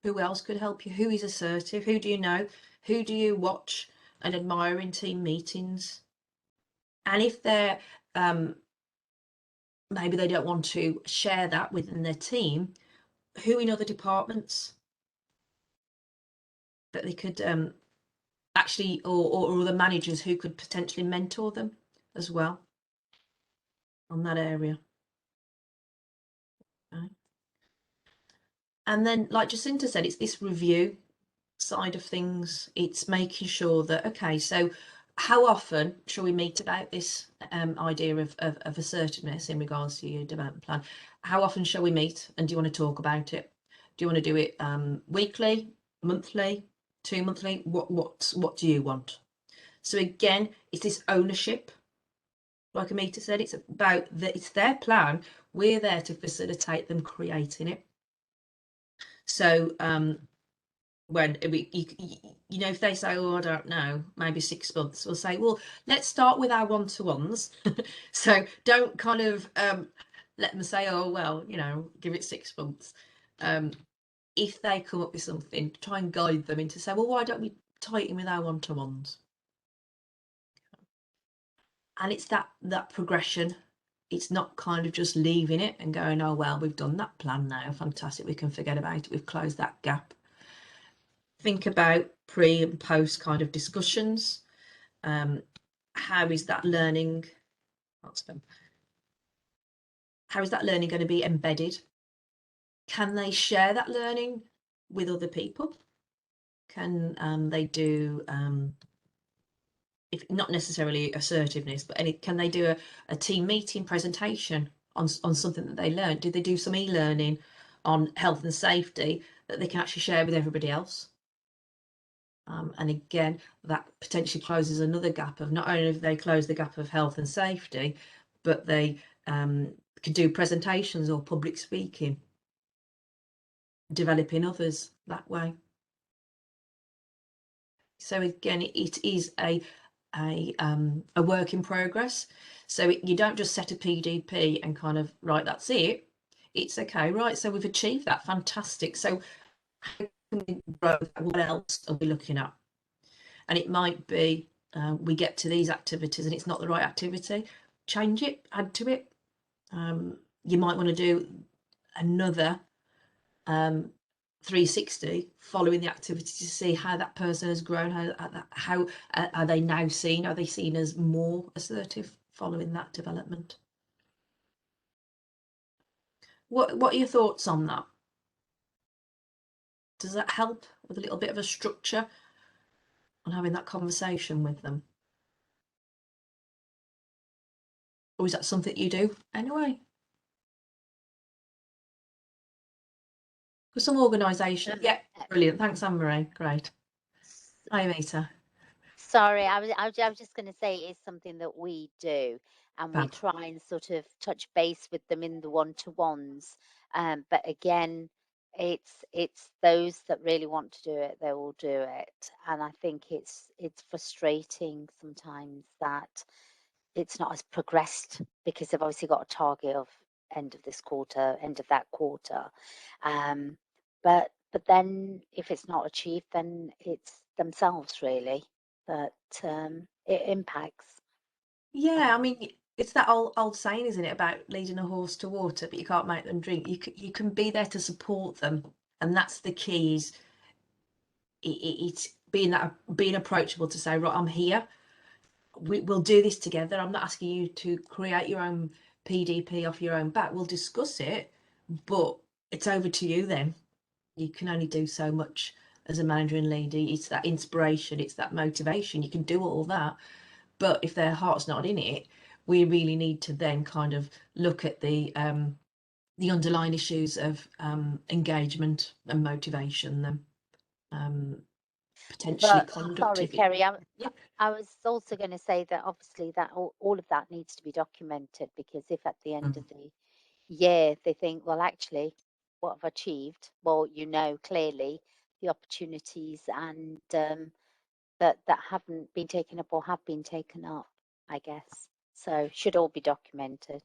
Speaker 1: who else could help you? Who is assertive? Who do you know? Who do you watch and admire in team meetings? And if they're, maybe they don't want to share that within their team, who in other departments that they could actually, or the managers who could potentially mentor them as well on that area. Okay. And then, like Jacinta said, it's this review side of things. It's making sure that, okay, so how often shall we meet about this idea of assertiveness in regards to your development plan? How often shall we meet, and do you want to talk about it? Do you want to do it weekly, monthly, 2 monthly? What do you want? So again, it's this ownership. Like Amita said, it's about it's their plan. We're there to facilitate them creating it. So when you know, if they say, oh, I don't know, maybe 6 months, we'll say, well, let's start with our one-to-ones. So don't kind of let them say, oh, well, you know, give it 6 months. If they come up with something, try and guide them into say, well, why don't we tie it in with our one-to-ones? And it's that progression. It's not kind of just leaving it and going, oh, well, we've done that plan now, fantastic, we can forget about it, we've closed that gap. Think about pre and post kind of discussions. How is that learning? How is that learning going to be embedded? Can they share that learning with other people? Can they do, if not necessarily assertiveness, but can they do a team meeting presentation on something that they learned? Do they do some e-learning on health and safety that they can actually share with everybody else? And again, that potentially closes another gap of not only have they closed the gap of health and safety, but they could do presentations or public speaking, developing others that way. So again, it is a work in progress. So you don't just set a PDP and kind of, right, that's it. It's okay, right, so we've achieved that, fantastic. So how can we grow that? What else are we looking at? And it might be we get to these activities and it's not the right activity, change it, add to it. You might want to do another 360 following the activity to see how that person has grown, how are they now seen? Are they seen as more assertive following that development? What are your thoughts on that? Does that help with a little bit of a structure on having that conversation with them? Or is that something you do anyway? For some organisations, yeah, brilliant. Thanks, Anne-Marie. Great. Hi, Amita.
Speaker 5: Sorry, I was just going to say it's something that we do, and we
Speaker 1: Fab.
Speaker 5: try and sort of touch base with them in the one-to-ones. But again, it's those that really want to do it, they will do it. And I think it's frustrating sometimes that it's not as progressed because they've obviously got a target of end of this quarter, end of that quarter. But then if it's not achieved, then it's themselves really that it impacts.
Speaker 1: Yeah, I mean, it's that old saying, isn't it, about leading a horse to water, but you can't make them drink. You can be there to support them, and that's the key. Is it's being approachable to say, right, I'm here. We'll do this together. I'm not asking you to create your own PDP off your own back. We'll discuss it, but it's over to you then. You can only do so much as a manager and leader. It's that inspiration, it's that motivation. You can do all that, but if their heart's not in it, we really need to then kind of look at the underlying issues of engagement and motivation, then potentially
Speaker 5: But sorry,
Speaker 1: conductivity.
Speaker 5: Kerry,
Speaker 1: Yeah.
Speaker 5: I was also going to say that obviously that all of that needs to be documented, because if at the end of the year they think, well, actually, what I've achieved, well, clearly the opportunities and that haven't been taken up or have been taken up, I guess. So should all be documented.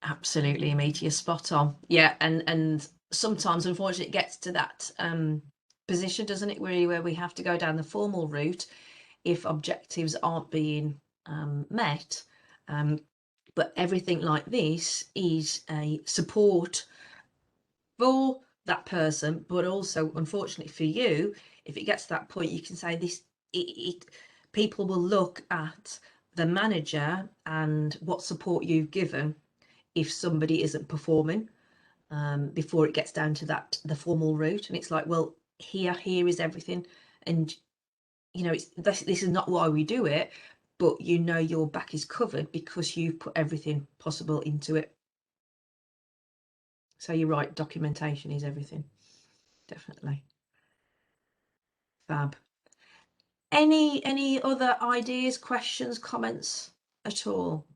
Speaker 1: Absolutely, Amita, you're spot on. Yeah, and sometimes, unfortunately, it gets to that position, doesn't it, really, where we have to go down the formal route if objectives aren't being met. But everything like this is a support for that person, but also, unfortunately for you, if it gets to that point, you can say this. People will look at the manager and what support you've given if somebody isn't performing before it gets down to the formal route, and it's like, well, here is everything, and this is not why we do it, but your back is covered because you've put everything possible into it. So you're right, documentation is everything, definitely. Fab. Any other ideas, questions, comments at all?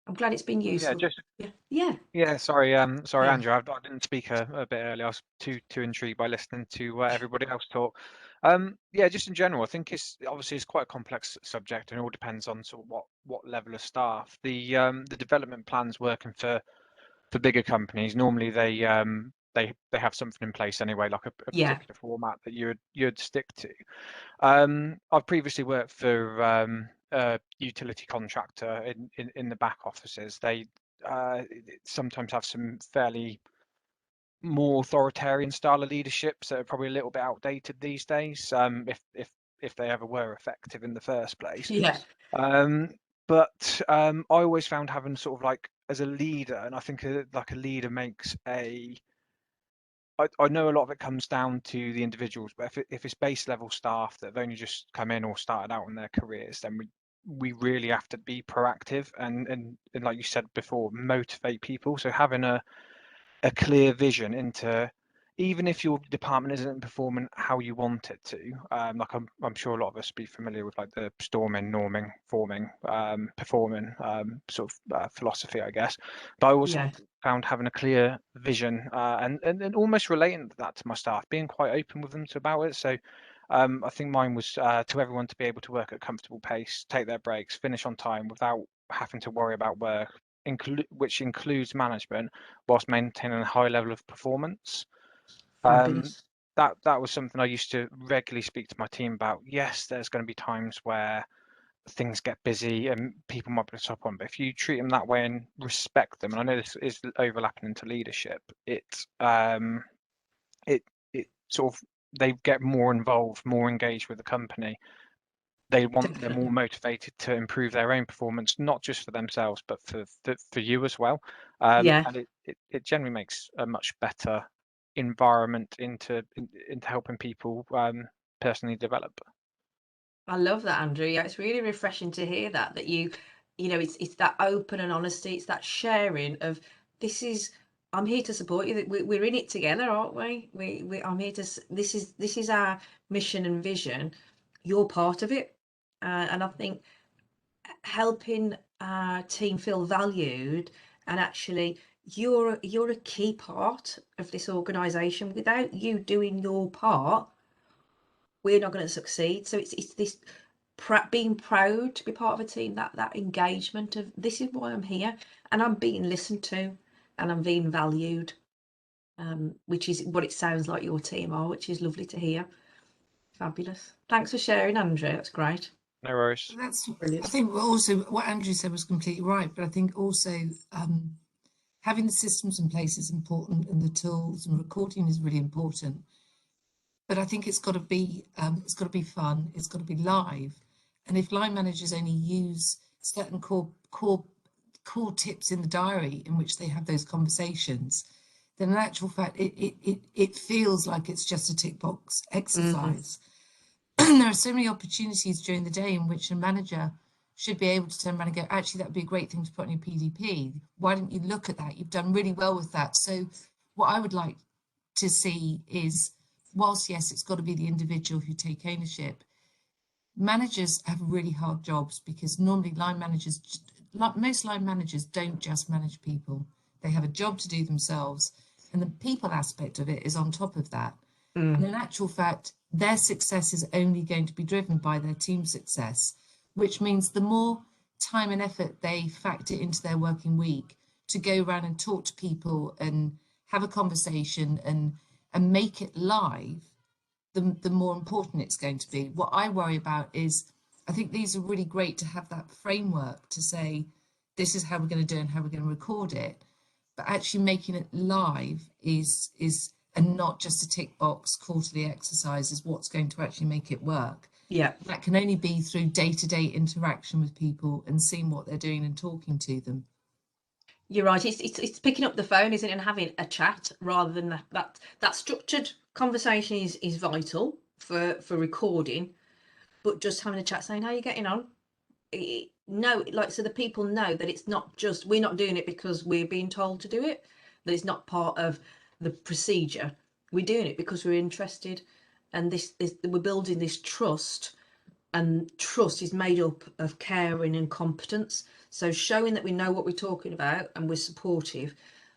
Speaker 1: I'm glad it's been useful.
Speaker 6: Yeah, sorry,
Speaker 1: Yeah.
Speaker 6: Andrew, I didn't speak a bit earlier. I was too intrigued by listening to everybody else talk. Yeah, just in general, I think it's quite a complex subject, and it all depends on sort of what level of staff. The development plans working for bigger companies, normally they have something in place anyway, like a particular format that you'd stick to. I've previously worked for a utility contractor in the back offices. They sometimes have some fairly more authoritarian style of leadership, so probably a little bit outdated these days, if they ever were effective in the first place.
Speaker 1: Yeah.
Speaker 6: But I always found having sort of like as a leader, and I think like a leader makes I know a lot of it comes down to the individuals, but if it's base level staff that have only just come in or started out in their careers, then we really have to be proactive and like you said before, motivate people. So having a clear vision into, even if your department isn't performing how you want it to, like I'm sure a lot of us be familiar with like the storming, norming, forming, performing sort of philosophy, I guess. But I also found having a clear vision and almost relating that to my staff, being quite open with them about it. So I think mine was to everyone to be able to work at a comfortable pace, take their breaks, finish on time without having to worry about work, which includes management, whilst maintaining a high level of performance. That was something I used to regularly speak to my team about. Yes, there's going to be times where things get busy and people might be top on, but if you treat them that way and respect them, and I know this is overlapping into leadership, it sort of, they get more involved, more engaged with the company. They're more motivated to improve their own performance, not just for themselves, but for you as well. And it generally makes a much better environment into helping people personally develop.
Speaker 1: I love that, Andrew. Yeah, it's really refreshing to hear that it's that open and honesty, it's that sharing of I'm here to support you. We're in it together, aren't we? I'm here to. This is our mission and vision. You're part of it, and I think helping our team feel valued, and actually you're a key part of this organisation. Without you doing your part, we're not going to succeed. So it's this being proud to be part of a team, that engagement of this is why I'm here, and I'm being listened to, and I'm being valued, which is what it sounds like your team are, which is lovely to hear. Fabulous. Thanks for sharing, Andrew. That's great.
Speaker 6: No worries.
Speaker 3: That's brilliant. I think also what Andrew said was completely right, but I think also having the systems in place is important, and the tools and recording is really important. But I think it's got to be fun. It's got to be live. And if line managers only use certain core tips in the diary in which they have those conversations, then in actual fact, it feels like it's just a tick box exercise. There are so many opportunities during the day in which a manager should be able to turn around and go, actually, that would be a great thing to put on your PDP. Why don't you look at that? You've done really well with that. So what I would like to see is, whilst yes, it's got to be the individual who take ownership, managers have really hard jobs, because normally most line managers don't just manage people. They have a job to do themselves, and the people aspect of it is on top of that. And in actual fact, their success is only going to be driven by their team success, which means the more time and effort they factor into their working week to go around and talk to people and have a conversation and make it live, the more important it's going to be. What I worry about is, I think these are really great to have that framework to say, this is how we're going to do it and how we're going to record it. But actually making it live is and not just a tick box quarterly exercise is what's going to actually make it work.
Speaker 1: Yeah.
Speaker 3: That can only be through day-to-day interaction with people and seeing what they're doing and talking to them.
Speaker 1: You're right. It's picking up the phone, isn't it, and having a chat rather than that structured conversation is vital for recording, but just having a chat, saying how you're getting on. No, like, so the people know that it's not just, we're not doing it because we're being told to do it, that it's not part of the procedure. We're doing it because we're interested, and this we're building this trust, and trust is made up of caring and competence. So showing that we know what we're talking about and we're supportive,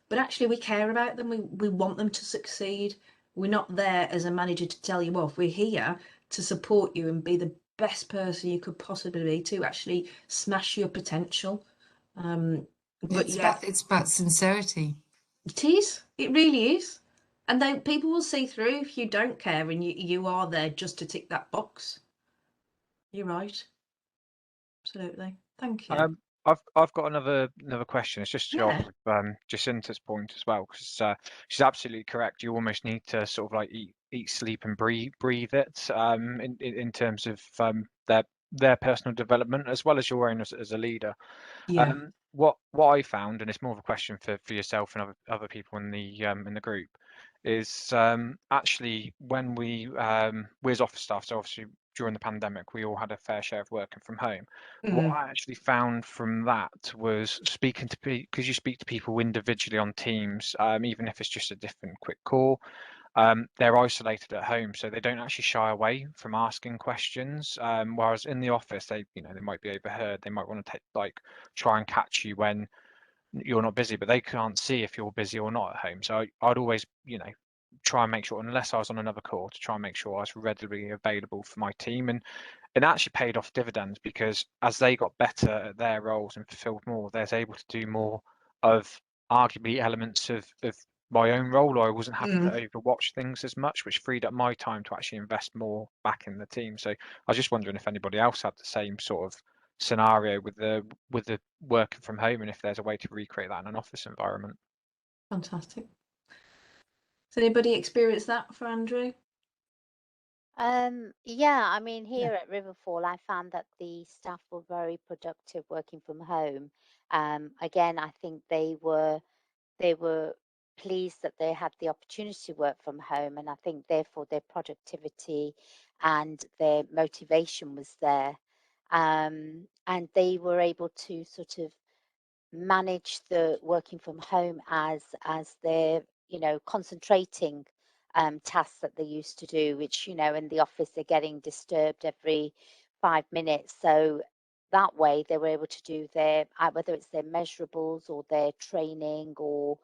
Speaker 1: but actually we care about them. We want them to succeed. We're not there as a manager to tell you off. We're here to support you and be the best person you could possibly be to actually smash your potential. But
Speaker 3: it's about sincerity.
Speaker 1: It is. It really is. And then people will see through if you don't care and you are there just to tick that box. You're right. Absolutely. Thank you.
Speaker 6: I've got another question. It's just to go off of Jacinta's point as well, because she's absolutely correct. You almost need to sort of like eat, sleep, and breathe it in terms of their personal development as well as your own as a leader.
Speaker 1: Yeah.
Speaker 6: What I found, and it's more of a question for yourself and other people in the group, is actually when we as office staff, so obviously during the pandemic we all had a fair share of working from home. What I actually found from that was speaking to people, because you speak to people individually on Teams, even if it's just a different quick call, they're isolated at home, so they don't actually shy away from asking questions, whereas in the office they might be overheard, they might want to try and catch you when you're not busy, but they can't see if you're busy or not at home. So I'd always try and make sure, unless I was on another call, to try and make sure I was readily available for my team. And it actually paid off dividends, because as they got better at their roles and fulfilled more, they're able to do more of arguably elements of my own role, or I wasn't having to overwatch things as much, which freed up my time to actually invest more back in the team. So I was just wondering if anybody else had the same sort of scenario with the working from home, and if there's a way to recreate that in an office environment.
Speaker 1: Fantastic. Has anybody experienced that for Andrew?
Speaker 5: Yeah, I mean, here at Riverfall, I found that the staff were very productive working from home. Again, I think they were pleased that they had the opportunity to work from home, and I think therefore their productivity and their motivation was there. And they were able to sort of manage the working from home as they're concentrating tasks that they used to do, which in the office they're getting disturbed every 5 minutes. So that way they were able to do their whether it's their measurables or their training or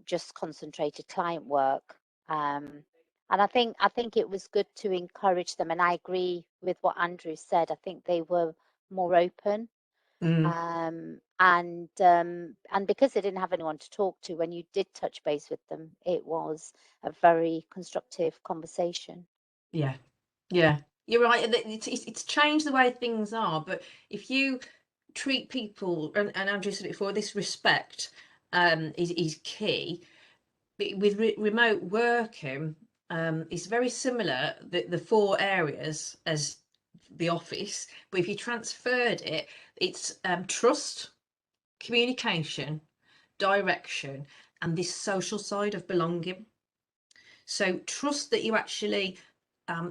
Speaker 5: just concentrated client work. And I think it was good to encourage them, and I agree with what Andrew said. I think they were more open. And because they didn't have anyone to talk to, when you did touch base with them, it was a very constructive conversation.
Speaker 1: Yeah, you're right. It's changed the way things are, but if you treat people, and Andrew said it before, this respect, is key. With remote working, it's very similar, the 4 areas as the office, but if you transferred it, it's trust, communication, direction, and this social side of belonging. So trust that you actually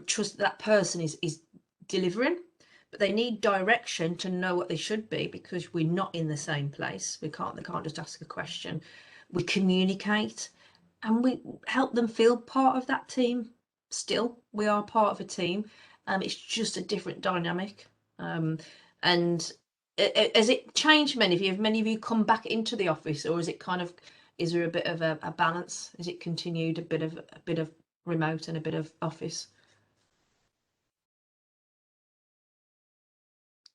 Speaker 1: trust that person is delivering, but they need direction to know what they should be, because we're not in the same place. They can't just ask a question. We communicate and we help them feel part of that team. Still, we are part of a team. It's just a different dynamic. And has it changed many of you? Have many of you come back into the office, or is it kind of, is there a bit of a balance? Is it continued a bit of remote and a bit of office?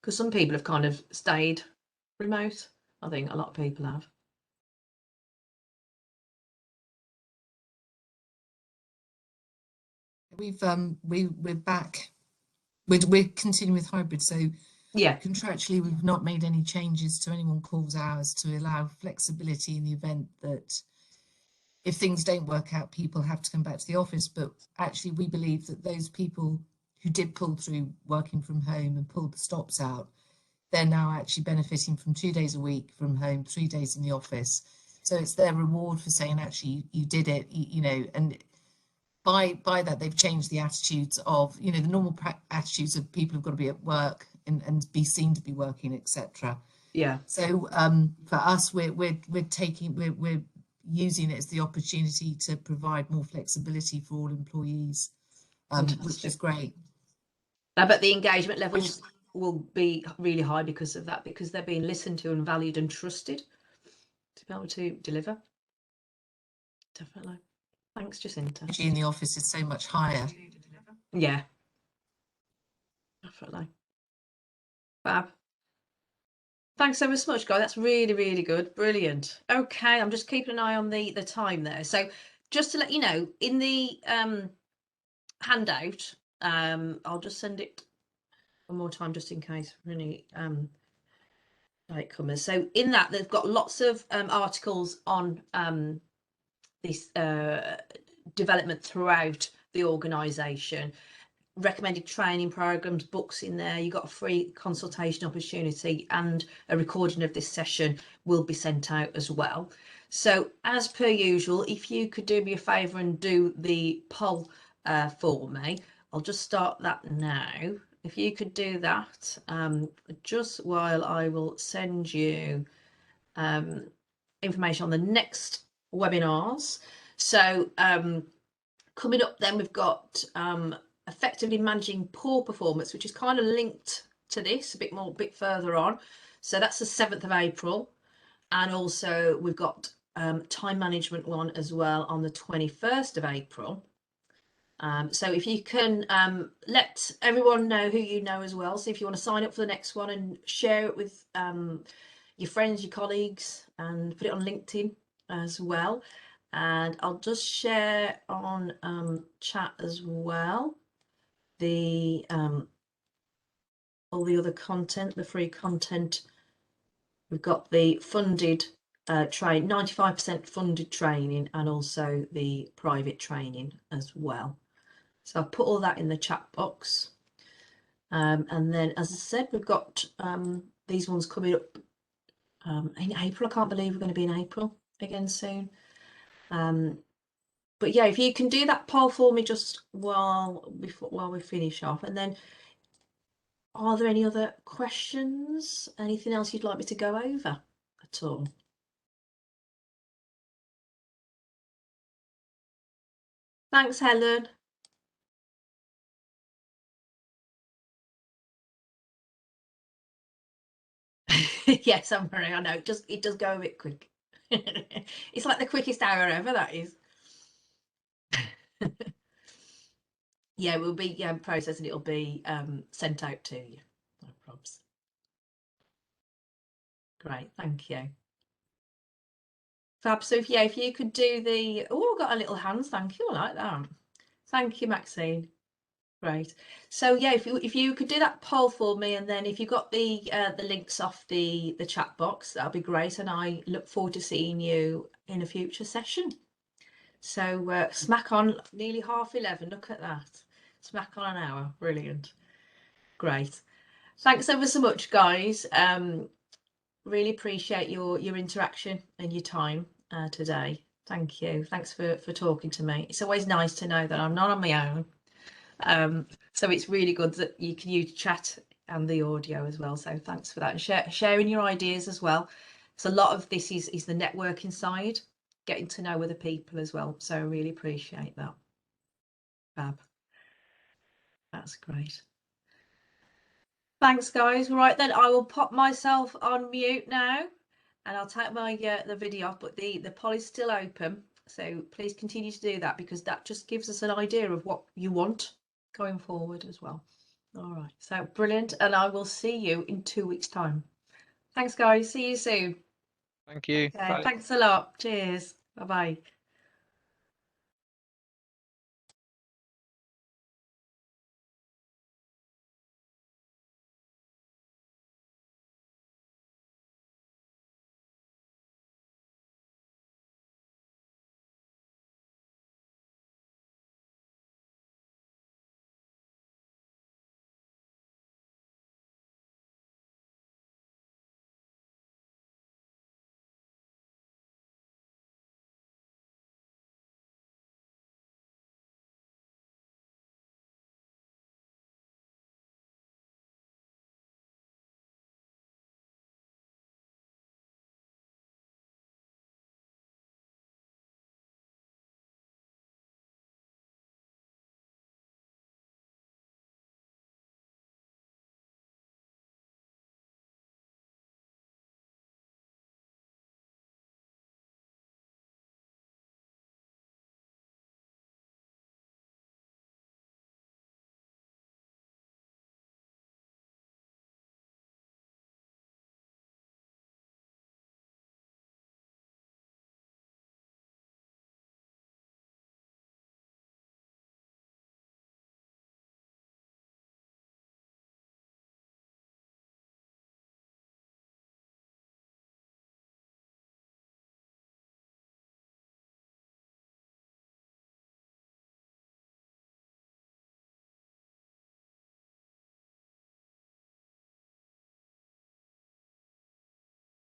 Speaker 1: Because some people have kind of stayed remote. I think a lot of people have.
Speaker 3: We're back. We're continuing with hybrid, so
Speaker 1: Yeah,
Speaker 3: contractually we've not made any changes to anyone calls hours to allow flexibility in the event that if things don't work out, people have to come back to the office. But actually we believe that those people who did pull through working from home and pulled the stops out, they're now actually benefiting from 2 days a week from home, 3 days in the office. So it's their reward for saying, actually, you did it, you know, and by that they've changed the attitudes of, you know, the normal attitudes of people who've got to be at work and be seen to be working, etc.
Speaker 1: yeah.
Speaker 3: So for us, we're using it as the opportunity to provide more flexibility for all employees, which is great.
Speaker 1: I bet the engagement levels will be really high because of that, because they're being listened to and valued and trusted to be able to deliver. Definitely. Thanks, Jacinta.
Speaker 3: Energy in the office is so much higher.
Speaker 1: Yeah, definitely. Fab. Thanks ever so much, guys. That's really, really good. Brilliant. Okay, I'm just keeping an eye on the time there. So just to let you know, in the handout, I'll just send it one more time just in case for any latecomers. So in that, they've got lots of articles on this development throughout the organisation, recommended training programs, books in there. You've got a free consultation opportunity, and a recording of this session will be sent out as well. So as per usual, if you could do me a favour and do the poll for me, I'll just start that now. If you could do that, just while I will send you information on the next webinars. So coming up then, we've got effectively managing poor performance, which is kind of linked to this a bit further on. So that's the 7th of April. And also we've got time management one as well on the 21st of April. So if you can let everyone know who you know as well. So if you want to sign up for the next one and share it with your friends, your colleagues, and put it on LinkedIn as well. And I'll just share on chat as well the all the other content, the free content. We've got the funded 95% funded training, and also the private training as well. So I'll put all that in the chat box. And then, as I said, we've got these ones coming up in April. I can't believe we're going to be in April again soon. But yeah, if you can do that poll for me just while we finish off. And then, are there any other questions? Anything else you'd like me to go over at all? Thanks, Helen. Yes, I'm sorry. I know it does go a bit quick. It's like the quickest hour ever, that is. Yeah, we'll be processing. It'll be sent out to you. No probs. Great, thank you. Fab. So if you could do the, oh, I've got a little hands. Thank you. I like that. Thank you, Maxine. Great. So yeah, if you could do that poll for me, and then if you got the links off the chat box, that'll be great. And I look forward to seeing you in a future session. So smack on, nearly 11:30. Look at that. Smack on an hour. Brilliant. Great. Thanks ever so much, guys. Really appreciate your interaction and your time today. Thank you. Thanks for talking to me. It's always nice to know that I'm not on my own. So it's really good that you can use chat and the audio as well. So thanks for that, and sharing your ideas as well. So a lot of this is the networking side, getting to know other people as well. So I really appreciate that. Fab. That's great. Thanks, guys. Right then, I will pop myself on mute now, and I'll take my the video off, but the poll is still open. So please continue to do that, because that just gives us an idea of what you want going forward as well. All right, so brilliant, and I will see you in 2 weeks' time. Thanks, guys. See you soon.
Speaker 6: Thank you.
Speaker 1: Okay,
Speaker 6: Bye.
Speaker 1: thanks a lot. Cheers. Bye-bye.